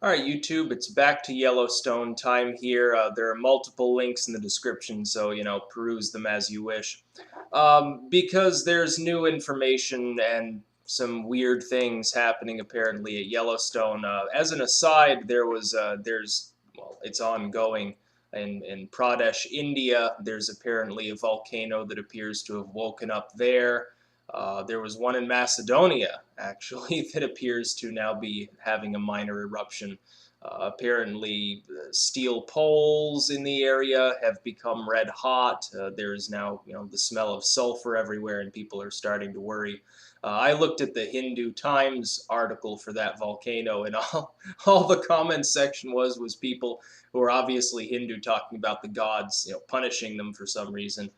All right, YouTube, it's back to Yellowstone time here. There are multiple links in the description, so, peruse them as you wish. Because there's new information and some weird things happening apparently at Yellowstone. As an aside, well, it's ongoing in Pradesh, India. There's apparently a volcano that appears to have woken up there. There was one in Macedonia, actually, that appears to now be having a minor eruption. Apparently, steel poles in the area have become red hot. There is now, the smell of sulfur everywhere, and people are starting to worry. I looked at the Hindu Times article for that volcano, and all the comments section was people who are obviously Hindu talking about the gods, punishing them for some reason.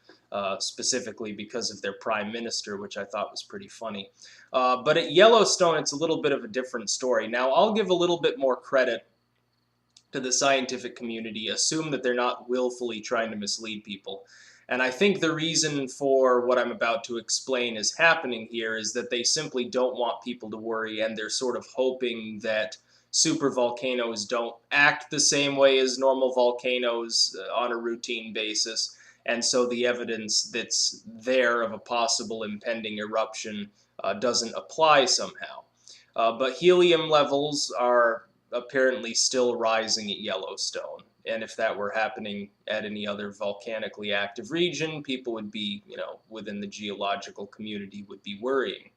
Specifically because of their prime minister, which I thought was pretty funny. But at Yellowstone, it's a little bit of a different story. Now, I'll give a little bit more credit to the scientific community, assume that they're not willfully trying to mislead people. And I think the reason for what I'm about to explain is happening here is that they simply don't want people to worry, and they're sort of hoping that supervolcanoes don't act the same way as normal volcanoes on a routine basis. And so the evidence that's there of a possible impending eruption doesn't apply somehow. But helium levels are apparently still rising at Yellowstone. And if that were happening at any other volcanically active region, people would be, within the geological community would be worrying.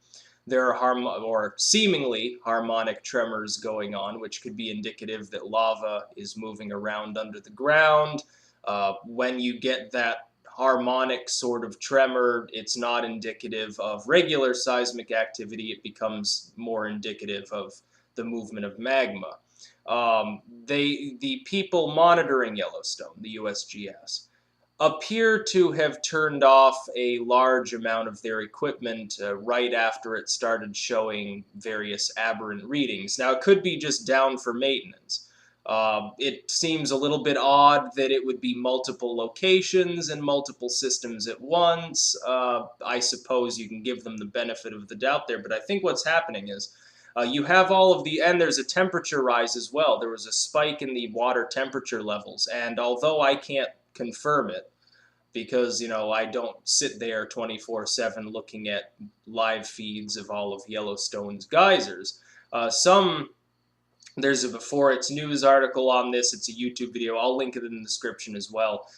There are seemingly harmonic tremors going on, which could be indicative that lava is moving around under the ground. When you get that harmonic sort of tremor, it's not indicative of regular seismic activity. It becomes more indicative of the movement of magma. The people monitoring Yellowstone, the USGS, appear to have turned off a large amount of their equipment right after it started showing various aberrant readings. Now, it could be just down for maintenance. It seems a little bit odd that it would be multiple locations and multiple systems at once. I suppose you can give them the benefit of the doubt there, but I think what's happening is you have all of and there's a temperature rise as well. There was a spike in the water temperature levels, and although I can't confirm it, because, I don't sit there 24/7 looking at live feeds of all of Yellowstone's geysers. There's a Before It's News article on this. It's a YouTube video. I'll link it in the description as well.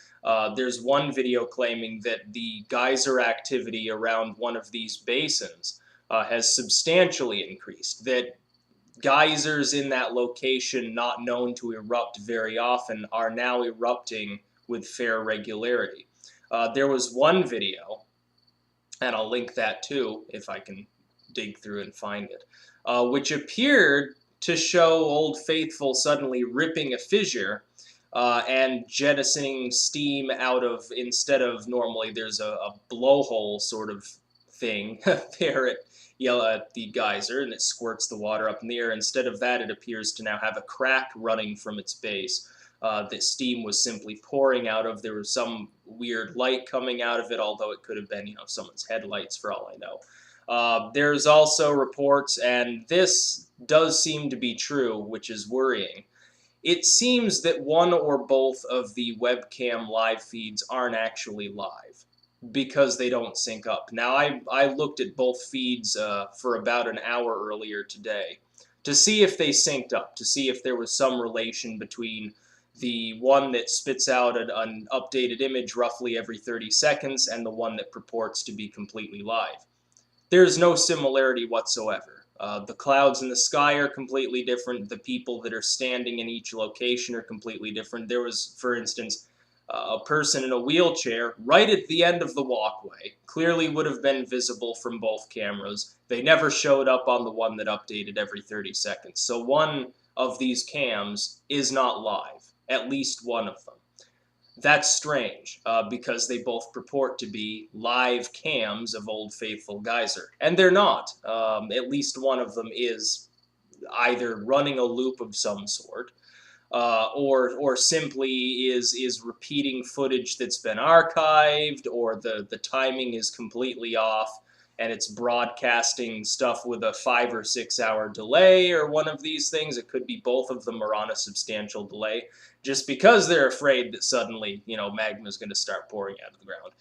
There's one video claiming that the geyser activity around one of these basins has substantially increased, that geysers in that location not known to erupt very often are now erupting with fair regularity. There was one video, and I'll link that too if I can dig through and find it, which appeared to show Old Faithful suddenly ripping a fissure and jettisoning steam out of, instead of normally there's a blowhole sort of thing there at the geyser, and it squirts the water up in the air. Instead of that, it appears to now have a crack running from its base that steam was simply pouring out of. There was some weird light coming out of it, although it could have been, someone's headlights for all I know. There's also reports, and this does seem to be true, which is worrying. It seems that one or both of the webcam live feeds aren't actually live because they don't sync up. Now, I looked at both feeds for about an hour earlier today to see if they synced up, to see if there was some relation between the one that spits out an updated image roughly every 30 seconds and the one that purports to be completely live. There's no similarity whatsoever. The clouds in the sky are completely different. The people that are standing in each location are completely different. There was, for instance, a person in a wheelchair right at the end of the walkway. Clearly would have been visible from both cameras. They never showed up on the one that updated every 30 seconds. So one of these cams is not live, at least one of them. That's strange, because they both purport to be live cams of Old Faithful Geyser. And they're not. At least one of them is either running a loop of some sort, or simply is repeating footage that's been archived, or the timing is completely off, and it's broadcasting stuff with a 5 or 6 hour delay or one of these things. It could be both of them are on a substantial delay, just because they're afraid that suddenly, magma is going to start pouring out of the ground.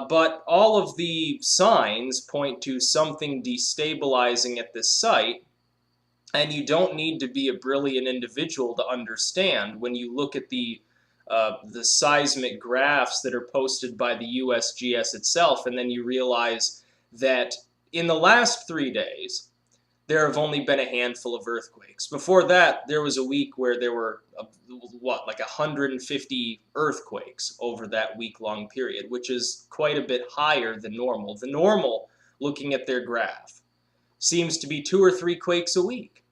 But all of the signs point to something destabilizing at this site, and you don't need to be a brilliant individual to understand when you look at the seismic graphs that are posted by the USGS itself, and then you realize that in the last 3 days, there have only been a handful of earthquakes. Before that, there was a week where there were, like 150 earthquakes over that week-long period, which is quite a bit higher than normal. The normal, looking at their graph, seems to be 2 or 3 quakes a week,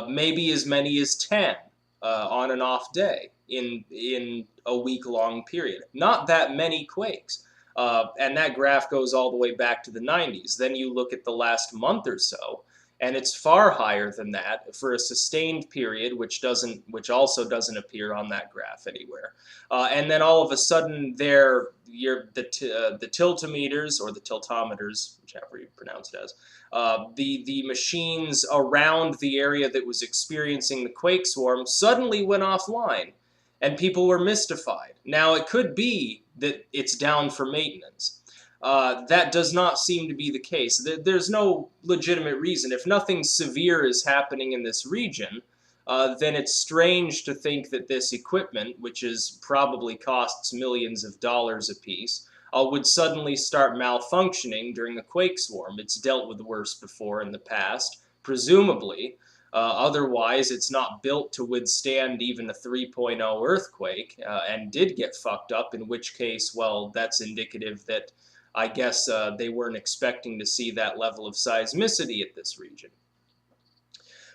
maybe as many as 10 on an off day in a week-long period. Not that many quakes. And that graph goes all the way back to the 90s. Then you look at the last month or so, and it's far higher than that for a sustained period, which also doesn't appear on that graph anywhere. And then all of a sudden, the tiltometers or the tiltometers, whichever you pronounce it as, the machines around the area that was experiencing the quake swarm suddenly went offline, and people were mystified. Now, it could be that it's down for maintenance. That does not seem to be the case. There's no legitimate reason. If nothing severe is happening in this region, then it's strange to think that this equipment, which is probably costs millions of dollars apiece, would suddenly start malfunctioning during a quake swarm. It's dealt with worse before in the past, presumably. Otherwise, it's not built to withstand even a 3.0 earthquake, and did get fucked up, in which case, well, that's indicative that I guess they weren't expecting to see that level of seismicity at this region.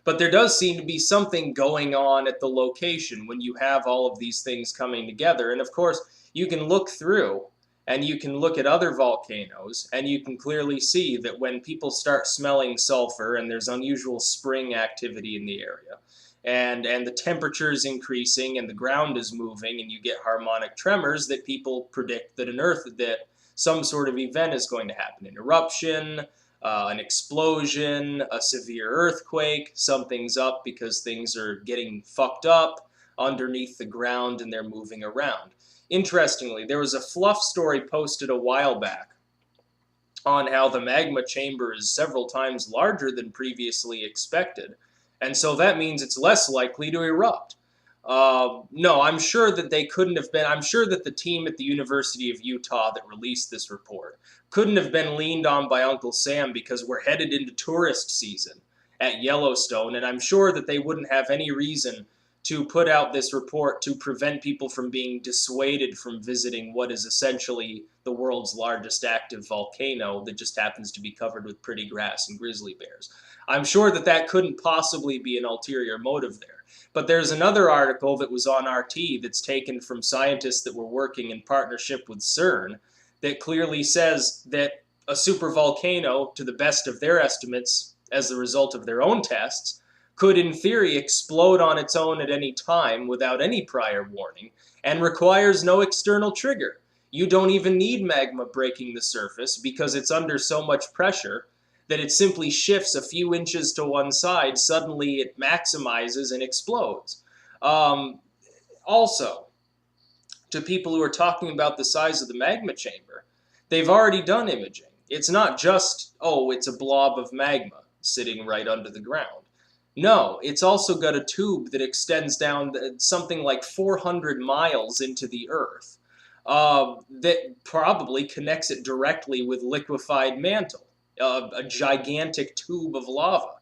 But there does seem to be something going on at the location when you have all of these things coming together. And of course, you can look through and you can look at other volcanoes, and you can clearly see that when people start smelling sulfur and there's unusual spring activity in the area, and the temperature is increasing and the ground is moving, and you get harmonic tremors, that people predict that some sort of event is going to happen. An eruption, an explosion, a severe earthquake, something's up because things are getting fucked up underneath the ground and they're moving around. Interestingly, there was a fluff story posted a while back on how the magma chamber is several times larger than previously expected, and so that means it's less likely to erupt. No, I'm sure that they couldn't have been. I'm sure that the team at the University of Utah that released this report couldn't have been leaned on by Uncle Sam, because we're headed into tourist season at Yellowstone, and I'm sure that they wouldn't have any reason to put out this report to prevent people from being dissuaded from visiting what is essentially the world's largest active volcano that just happens to be covered with pretty grass and grizzly bears. I'm sure that that couldn't possibly be an ulterior motive there. But there's another article that was on RT that's taken from scientists that were working in partnership with CERN that clearly says that a supervolcano, to the best of their estimates, as the result of their own tests, could in theory explode on its own at any time without any prior warning, and requires no external trigger. You don't even need magma breaking the surface, because it's under so much pressure that it simply shifts a few inches to one side. Suddenly it maximizes and explodes. Also, to people who are talking about the size of the magma chamber, they've already done imaging. It's not just, oh, it's a blob of magma sitting right under the ground. No, it's also got a tube that extends down something like 400 miles into the earth, that probably connects it directly with liquefied mantle, a gigantic tube of lava.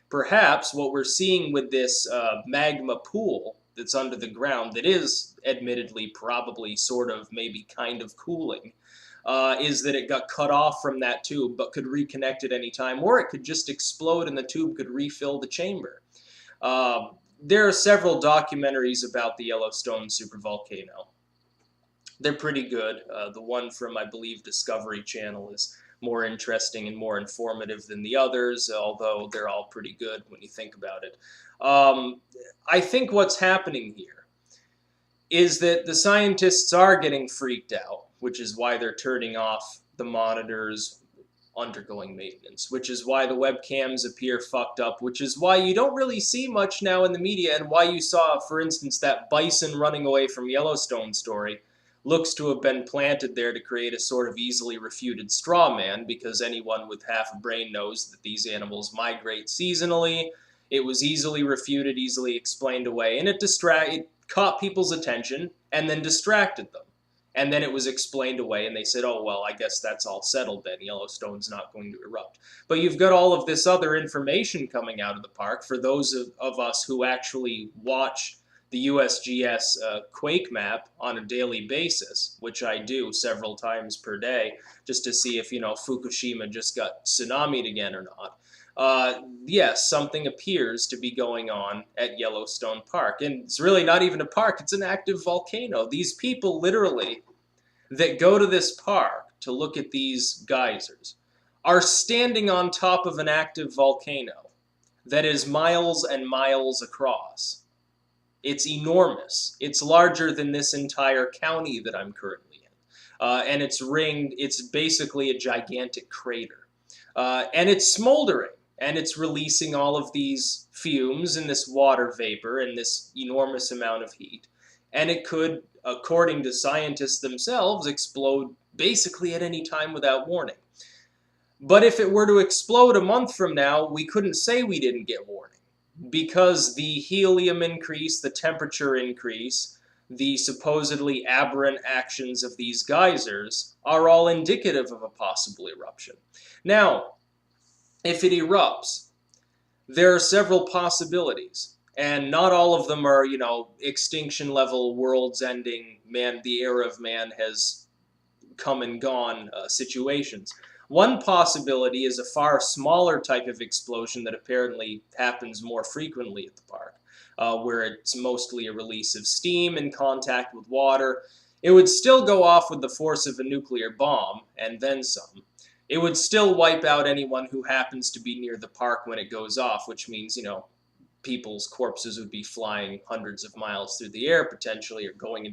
Perhaps what we're seeing with this magma pool that's under the ground, that is admittedly probably sort of maybe kind of cooling, is that it got cut off from that tube but could reconnect at any time, or it could just explode and the tube could refill the chamber. There are several documentaries about the Yellowstone supervolcano. They're pretty good. The one from, I believe, Discovery Channel is more interesting and more informative than the others, although they're all pretty good when you think about it. I think what's happening here is that the scientists are getting freaked out, which is why they're turning off the monitors undergoing maintenance, which is why the webcams appear fucked up, which is why you don't really see much now in the media, and why you saw, for instance, that bison running away from Yellowstone story looks to have been planted there to create a sort of easily refuted straw man, because anyone with half a brain knows that these animals migrate seasonally. It was easily refuted, easily explained away, and it caught people's attention and then distracted them. And then it was explained away, and they said, oh, well, I guess that's all settled then. Yellowstone's not going to erupt. But you've got all of this other information coming out of the park for those of us who actually watch the USGS quake map on a daily basis, which I do several times per day, just to see if, Fukushima just got tsunamied again or not. Yes, something appears to be going on at Yellowstone Park. And it's really not even a park, it's an active volcano. These people literally that go to this park to look at these geysers are standing on top of an active volcano that is miles and miles across. It's enormous. It's larger than this entire county that I'm currently in. And it's ringed, it's basically a gigantic crater. And it's smoldering, and it's releasing all of these fumes and this water vapor and this enormous amount of heat. And it could, according to scientists themselves, explode basically at any time without warning. But if it were to explode a month from now, we couldn't say we didn't get warning, because the helium increase, the temperature increase, the supposedly aberrant actions of these geysers are all indicative of a possible eruption. Now, if it erupts, there are several possibilities, and not all of them are, extinction level, world's ending, man, the era of man has come and gone situations. One possibility is a far smaller type of explosion that apparently happens more frequently at the park, where it's mostly a release of steam in contact with water. It would still go off with the force of a nuclear bomb, and then some. It would still wipe out anyone who happens to be near the park when it goes off, which means, people's corpses would be flying hundreds of miles through the air, potentially, or going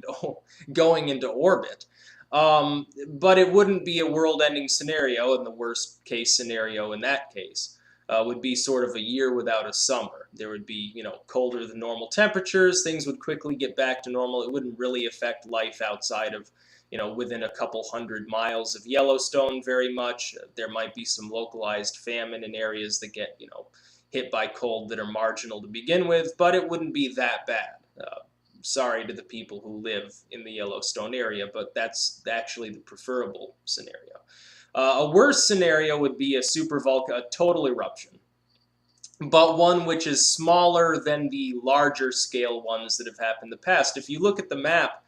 into orbit. But it wouldn't be a world-ending scenario, and the worst-case scenario in that case would be sort of a year without a summer. There would be, colder than normal temperatures. Things would quickly get back to normal. It wouldn't really affect life outside of, within a couple 100 miles of Yellowstone very much. There might be some localized famine in areas that get, hit by cold that are marginal to begin with, but it wouldn't be that bad. Sorry to the people who live in the Yellowstone area, but that's actually the preferable scenario. A worse scenario would be a total eruption, but one which is smaller than the larger scale ones that have happened in the past. If you look at the map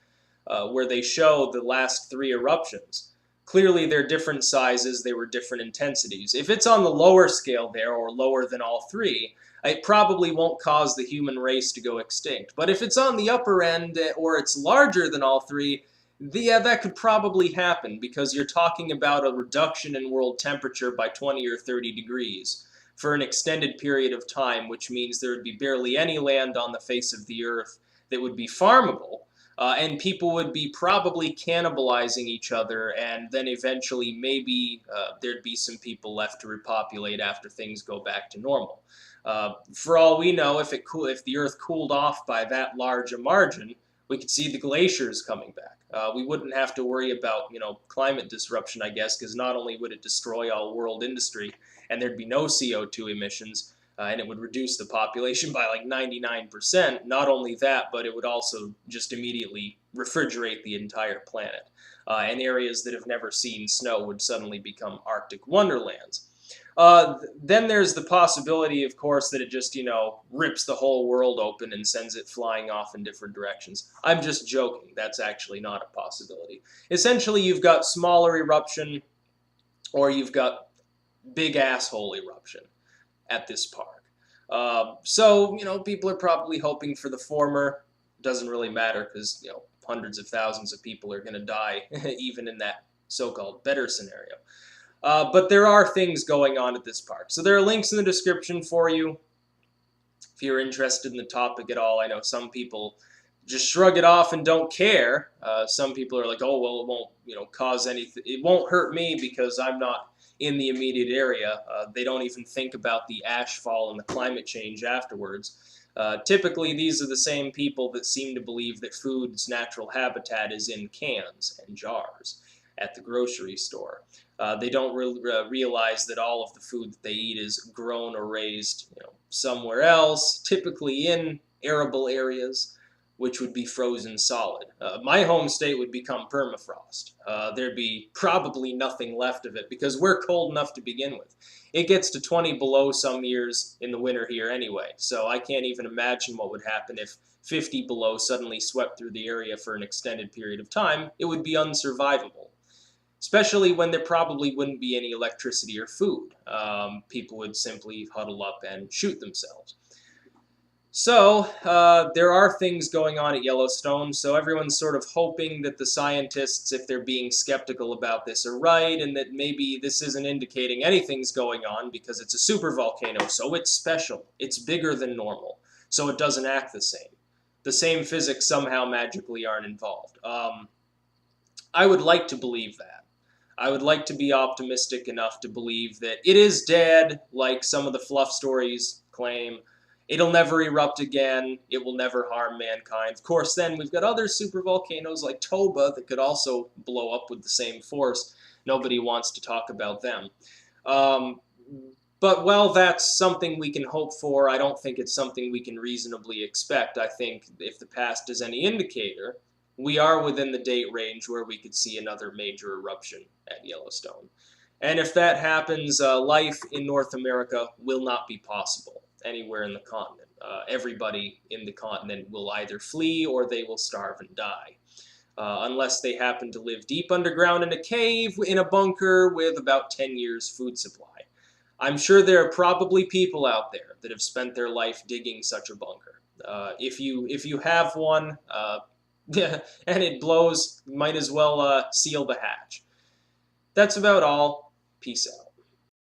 where they show the last 3 eruptions, clearly they're different sizes, they were different intensities. If it's on the lower scale there, or lower than all 3, it probably won't cause the human race to go extinct. But if it's on the upper end, or it's larger than all 3, yeah, that could probably happen, because you're talking about a reduction in world temperature by 20 or 30 degrees for an extended period of time, which means there would be barely any land on the face of the earth that would be farmable. And people would be probably cannibalizing each other, and then eventually maybe there'd be some people left to repopulate after things go back to normal. For all we know, if the Earth cooled off by that large a margin, we could see the glaciers coming back. We wouldn't have to worry about climate disruption, I guess, because not only would it destroy all world industry, and there'd be no CO2 emissions, and it would reduce the population by like 99%. Not only that, but it would also just immediately refrigerate the entire planet. And areas that have never seen snow would suddenly become Arctic wonderlands. Then there's the possibility, of course, that it just, rips the whole world open and sends it flying off in different directions. I'm just joking. That's actually not a possibility. Essentially, you've got smaller eruption, or you've got big asshole eruption at this park. So, people are probably hoping for the former. Doesn't really matter, because, hundreds of thousands of people are going to die, even in that so-called better scenario. But there are things going on at this park. So there are links in the description for you if you're interested in the topic at all. I know some people just shrug it off and don't care. Some people are like, oh, well, it won't, cause anything. It won't hurt me because I'm not in the immediate area. They don't even think about the ash fall and the climate change afterwards. Typically, these are the same people that seem to believe that food's natural habitat is in cans and jars at the grocery store. They don't realize that all of the food that they eat is grown or raised, somewhere else, typically in arable areas, which would be frozen solid. My home state would become permafrost. There'd be probably nothing left of it because we're cold enough to begin with. It gets to 20 below some years in the winter here anyway, so I can't even imagine what would happen if 50 below suddenly swept through the area for an extended period of time. It would be unsurvivable, especially when there probably wouldn't be any electricity or food. People would simply huddle up and shoot themselves. So there are things going on at Yellowstone, so everyone's sort of hoping that the scientists, if they're being skeptical about this, are right, and that maybe this isn't indicating anything's going on because it's a supervolcano, so it's special. It's bigger than normal, so it doesn't act the same. The same physics somehow magically aren't involved. I would like to believe that. I would like to be optimistic enough to believe that it is dead, like some of the fluff stories claim. It'll never erupt again. It will never harm mankind. Of course, then we've got other supervolcanoes like Toba that could also blow up with the same force. Nobody wants to talk about them. But, well, that's something we can hope for. I don't think it's something we can reasonably expect. I think if the past is any indicator, we are within the date range where we could see another major eruption at Yellowstone. And if that happens, life in North America will not be possible anywhere in the continent. Everybody in the continent will either flee or they will starve and die, unless they happen to live deep underground in a cave in a bunker with about 10 years food supply. I'm sure there are probably people out there that have spent their life digging such a bunker. If you have one, and it blows, might as well seal the hatch. That's about all. Peace out.